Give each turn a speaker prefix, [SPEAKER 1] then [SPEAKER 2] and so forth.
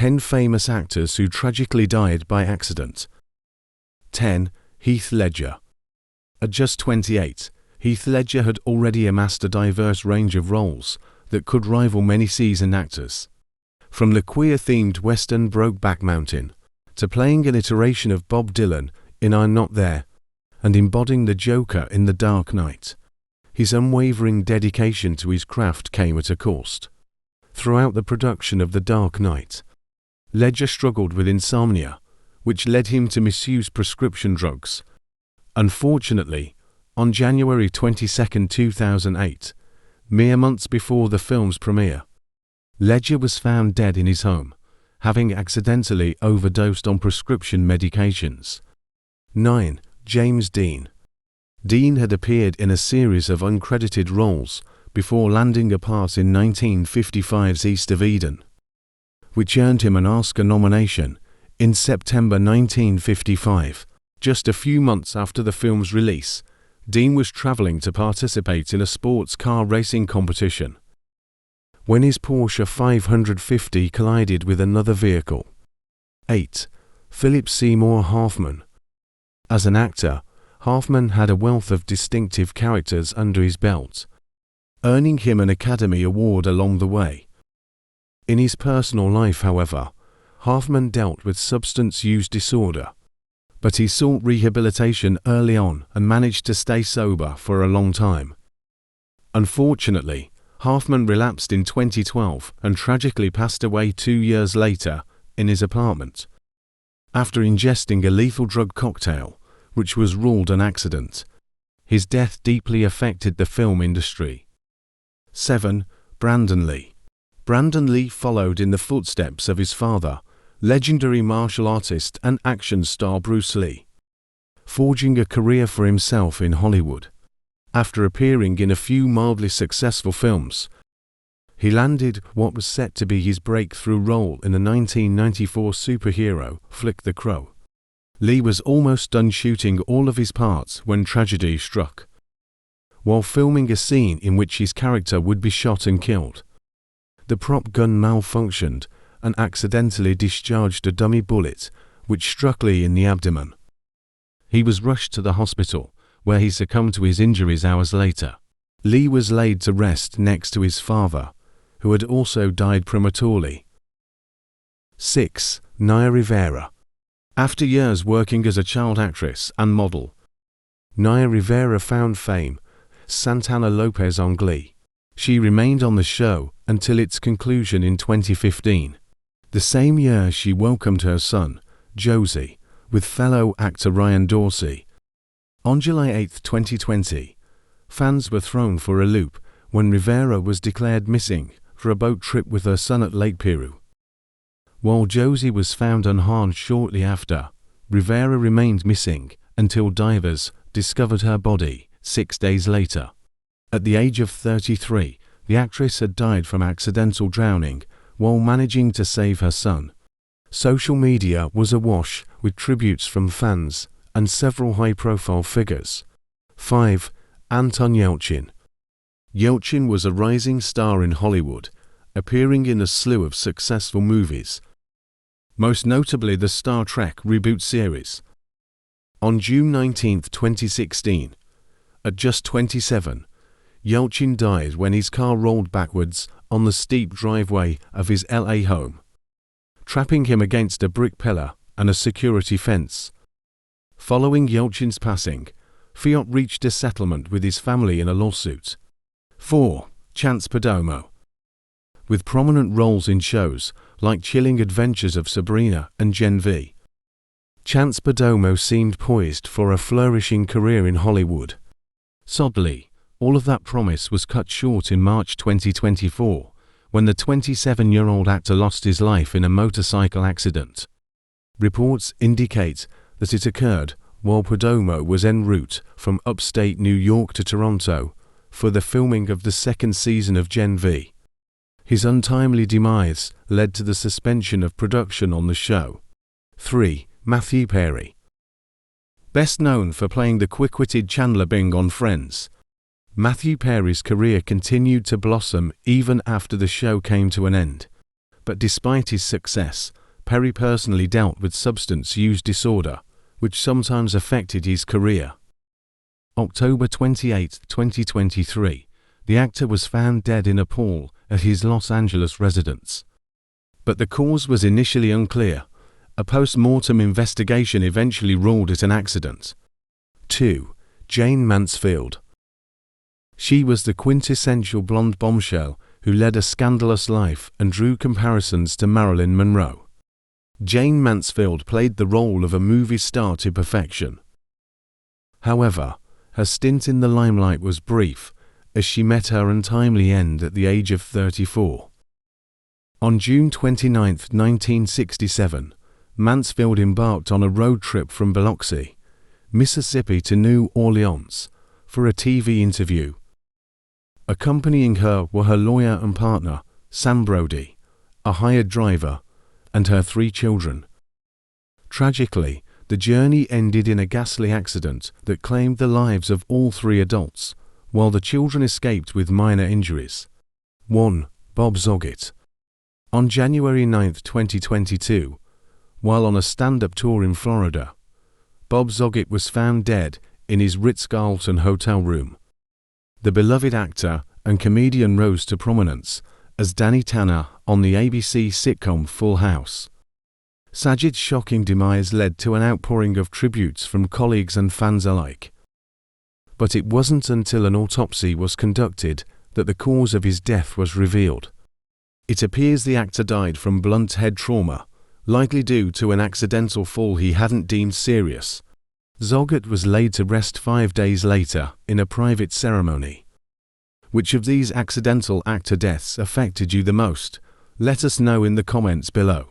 [SPEAKER 1] 10 famous actors who tragically died by accident. 10. Heath Ledger. At just 28, Heath Ledger had already amassed a diverse range of roles that could rival many seasoned actors. From the queer-themed western Brokeback Mountain, to playing an iteration of Bob Dylan in I'm Not There, and embodying the Joker in The Dark Knight, his unwavering dedication to his craft came at a cost. Throughout the production of The Dark Knight, Ledger struggled with insomnia, which led him to misuse prescription drugs. Unfortunately, on January 22, 2008, mere months before the film's premiere, Ledger was found dead in his home, having accidentally overdosed on prescription medications. 9. James Dean. Dean had appeared in a series of uncredited roles before landing a part in 1955's East of Eden, which earned him an Oscar nomination in September 1955. Just a few months after the film's release, Dean was traveling to participate in a sports car racing competition when his Porsche 550 collided with another vehicle. 8. Philip Seymour Hoffman. As an actor, Hoffman had a wealth of distinctive characters under his belt, earning him an Academy Award along the way. In his personal life, however, Hoffman dealt with substance use disorder, but he sought rehabilitation early on and managed to stay sober for a long time. Unfortunately, Hoffman relapsed in 2012 and tragically passed away 2 years later in his apartment, after ingesting a lethal drug cocktail, which was ruled an accident. His death deeply affected the film industry. 7. Brandon Lee. Brandon Lee followed in the footsteps of his father, legendary martial artist and action star Bruce Lee, forging a career for himself in Hollywood. After appearing in a few mildly successful films, he landed what was set to be his breakthrough role in the 1994 superhero flick The Crow. Lee was almost done shooting all of his parts when tragedy struck. While filming a scene in which his character would be shot and killed, the prop gun malfunctioned and accidentally discharged a dummy bullet, which struck Lee in the abdomen. He was rushed to the hospital, where he succumbed to his injuries hours later. Lee was laid to rest next to his father, who had also died prematurely. 6. Naya Rivera. After years working as a child actress and model, Naya Rivera found fame Santana Lopez on Glee. She remained on the show until its conclusion in 2015. The same year she welcomed her son, Josie, with fellow actor Ryan Dorsey. On July 8, 2020, fans were thrown for a loop when Rivera was declared missing for a boat trip with her son at Lake Piru. While Josie was found unharmed shortly after, Rivera remained missing until divers discovered her body 6 days later. At the age of 33, the actress had died from accidental drowning while managing to save her son. Social media was awash with tributes from fans and several high-profile figures. 5. Anton Yelchin. Yelchin was a rising star in Hollywood, appearing in a slew of successful movies, most notably the Star Trek reboot series. On June 19, 2016, at just 27, Yelchin died when his car rolled backwards on the steep driveway of his LA home, trapping him against a brick pillar and a security fence. Following Yelchin's passing, Fiat reached a settlement with his family in a lawsuit. 4. Chance Perdomo. With prominent roles in shows like Chilling Adventures of Sabrina and Gen V, Chance Perdomo seemed poised for a flourishing career in Hollywood. Sadly, all of that promise was cut short in March 2024, when the 27-year-old actor lost his life in a motorcycle accident. Reports indicate that it occurred while Perdomo was en route from upstate New York to Toronto for the filming of the second season of Gen V. His untimely demise led to the suspension of production on the show. 3. Matthew Perry. Best known for playing the quick-witted Chandler Bing on Friends, Matthew Perry's career continued to blossom even after the show came to an end. but despite his success, Perry personally dealt with substance use disorder, which sometimes affected his career. October 28, 2023, the actor was found dead in a pool at his Los Angeles residence. But the cause was initially unclear. A post-mortem investigation eventually ruled it an accident. 2. Jane Mansfield. She was the quintessential blonde bombshell who led a scandalous life and drew comparisons to Marilyn Monroe. Jane Mansfield played the role of a movie star to perfection. However, her stint in the limelight was brief, as she met her untimely end at the age of 34. On June 29, 1967, Mansfield embarked on a road trip from Biloxi, Mississippi to New Orleans for a TV interview. Accompanying her were her lawyer and partner, Sam Brody, a hired driver, and her 3 children. Tragically, the journey ended in a ghastly accident that claimed the lives of all 3 adults, while the children escaped with minor injuries. 1. Bob Saget. On January 9, 2022, while on a stand-up tour in Florida, Bob Saget was found dead in his Ritz-Carlton hotel room. The beloved actor and comedian rose to prominence as Danny Tanner on the ABC sitcom Full House. Saget's shocking demise led to an outpouring of tributes from colleagues and fans alike. But it wasn't until an autopsy was conducted that the cause of his death was revealed. It appears the actor died from blunt head trauma, likely due to an accidental fall he hadn't deemed serious. Saget was laid to rest 5 days later in a private ceremony. Which of these accidental actor deaths affected you the most? Let us know in the comments below.